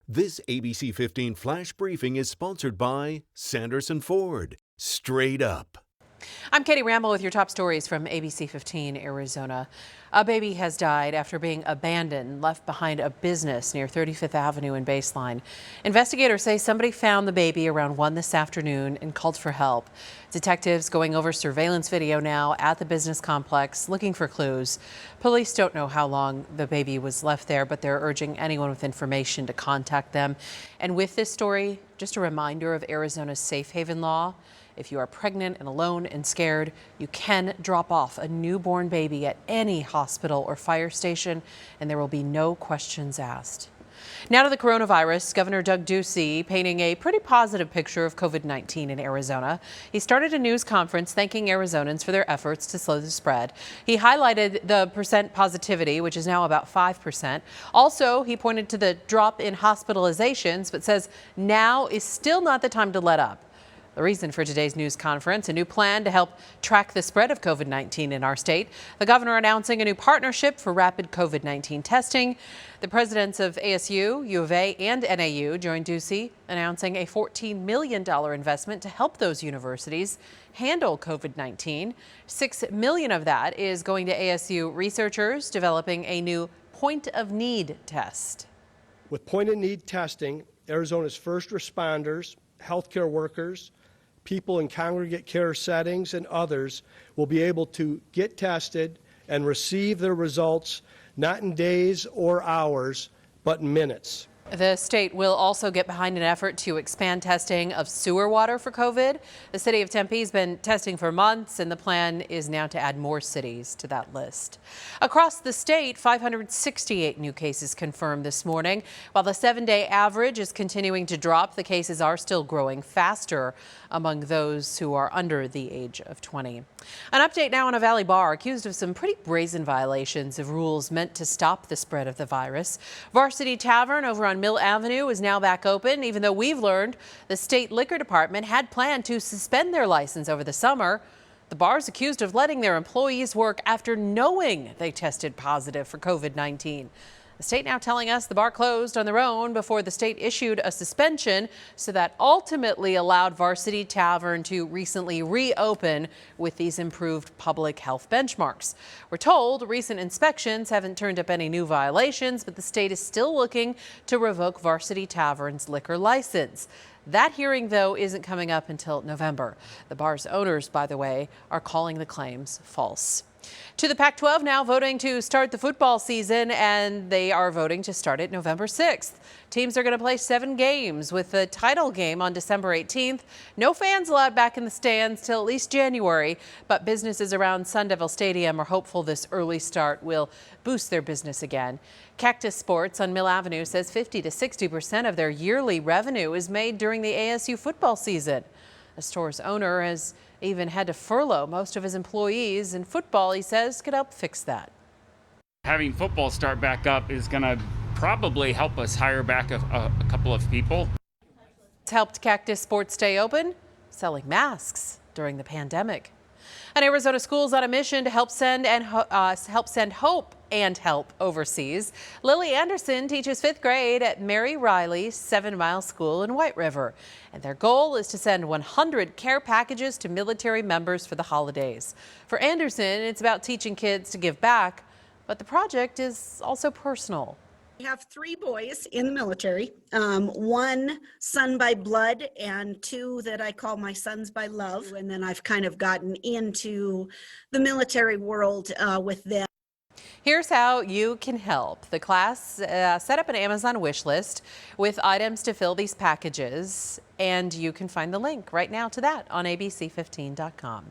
This ABC 15 Flash Briefing is sponsored by Sanderson Ford. Straight up. I'm Katie Ramble with your top stories from ABC15 Arizona. A baby has died after being abandoned, left behind a business near 35th Avenue and Baseline. Investigators say somebody found the baby around 1 this afternoon and called for help. Detectives going over surveillance video now at the business complex looking for clues. Police don't know how long the baby was left there, but they're urging anyone with information to contact them. And with this story, just a reminder of Arizona's safe haven law. If you are pregnant and alone and scared, you can drop off a newborn baby at any hospital or fire station, and there will be no questions asked. Now to the coronavirus. Governor Doug Ducey painting a pretty positive picture of COVID-19 in Arizona. He started a news conference thanking Arizonans for their efforts to slow the spread. He highlighted the percent positivity, which is now about 5%. Also, he pointed to the drop in hospitalizations, but says now is still not the time to let up. The reason for today's news conference, a new plan to help track the spread of COVID-19 in our state. The governor announcing a new partnership for rapid COVID-19 testing. The presidents of ASU, U of A, and NAU joined Ducey, announcing a $14 million investment to help those universities handle COVID-19. $6 million of that is going to ASU researchers developing a new point-of-need test. With point-of-need testing, Arizona's first responders, healthcare workers, people in congregate care settings, and others will be able to get tested and receive their results not in days or hours, but in minutes. The state will also get behind an effort to expand testing of sewer water for COVID. The city of Tempe has been testing for months, and the plan is now to add more cities to that list. Across the state, 568 new cases confirmed this morning. While the 7-day average is continuing to drop, the cases are still growing faster among those who are under the age of 20. An update now on a Valley bar accused of some pretty brazen violations of rules meant to stop the spread of the virus. Varsity Tavern over on Mill Avenue is now back open, even though we've learned the state liquor department had planned to suspend their license over the summer. The bar is accused of letting their employees work after knowing they tested positive for COVID-19. The state now telling us the bar closed on their own before the state issued a suspension, so that ultimately allowed Varsity Tavern to recently reopen with these improved public health benchmarks. We're told recent inspections haven't turned up any new violations, but the state is still looking to revoke Varsity Tavern's liquor license. That hearing, though, isn't coming up until November. The bar's owners, by the way, are calling the claims false. To the Pac-12 now, voting to start the football season, and they are voting to start it November 6th. Teams are going to play 7 games with the title game on December 18th. No fans allowed back in the stands till at least January, but businesses around Sun Devil Stadium are hopeful this early start will boost their business again. Cactus Sports on Mill Avenue says 50 to 60% of their yearly revenue is made during the ASU football season. The store's owner has even had to furlough most of his employees, and football, he says, could help fix that. Having football start back up is going to probably help us hire back a couple of people. It's helped Cactus Sports stay open, selling masks during the pandemic. And Arizona schools on a mission to help send hope and help overseas. Lily Anderson teaches 5th grade at Mary Riley's 7 Mile School in White River. And their goal is to send 100 care packages to military members for the holidays. For Anderson, it's about teaching kids to give back, but the project is also personal. We have 3 boys in the military, 1 son by blood and 2 that I call my sons by love. And then I've kind of gotten into the military world with them. Here's how you can help. The class set up an Amazon wish list with items to fill these packages, and you can find the link right now to that on ABC15.com.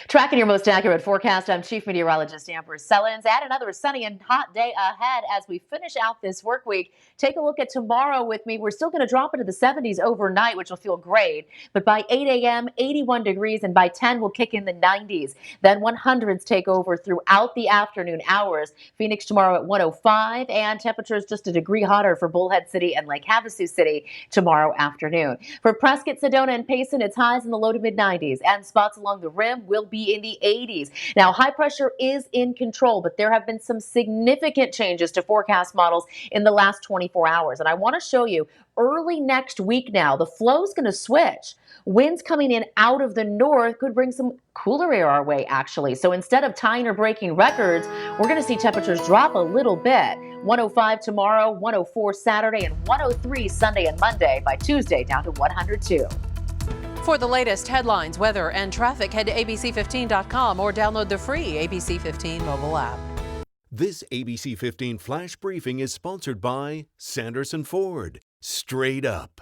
Tracking your most accurate forecast, I'm Chief Meteorologist Amber Sellens. And another sunny and hot day ahead as we finish out this work week. Take a look at tomorrow with me. We're still going to drop into the 70s overnight, which will feel great. But by 8 a.m., 81 degrees, and by 10, we'll kick in the 90s. Then 100s take over throughout the afternoon hours. Phoenix tomorrow at 105, and temperatures just a degree hotter for Bullhead City and Lake Havasu City tomorrow afternoon. For Prescott, Sedona, and Payson, it's highs in the low to mid 90s, and spots along the rim will will be in the 80s. Now, high pressure is in control, but there have been some significant changes to forecast models in the last 24 hours. And I want to show you early next week now, the flow is going to switch. Winds coming in out of the north could bring some cooler air our way, actually. So instead of tying or breaking records, we're going to see temperatures drop a little bit. 105 tomorrow, 104 Saturday, and 103 Sunday and Monday. By Tuesday, down to 102. For the latest headlines, weather, and traffic, head to abc15.com or download the free ABC 15 mobile app. This ABC 15 Flash Briefing is sponsored by Sanderson Ford. Straight up.